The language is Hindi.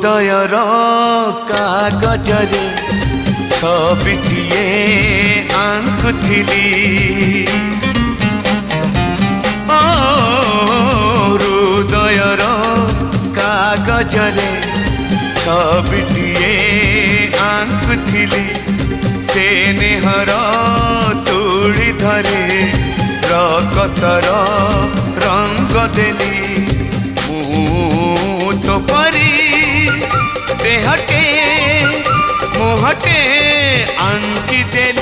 हृदयर कागजरे छबिटिए आंकुथिली ओ हृदयर कागजरे छबिटिए आंकुथिली से नेहर तुड़ी धरे रकतर रंग देली तो परी देहटे मुहटे अंकी देली।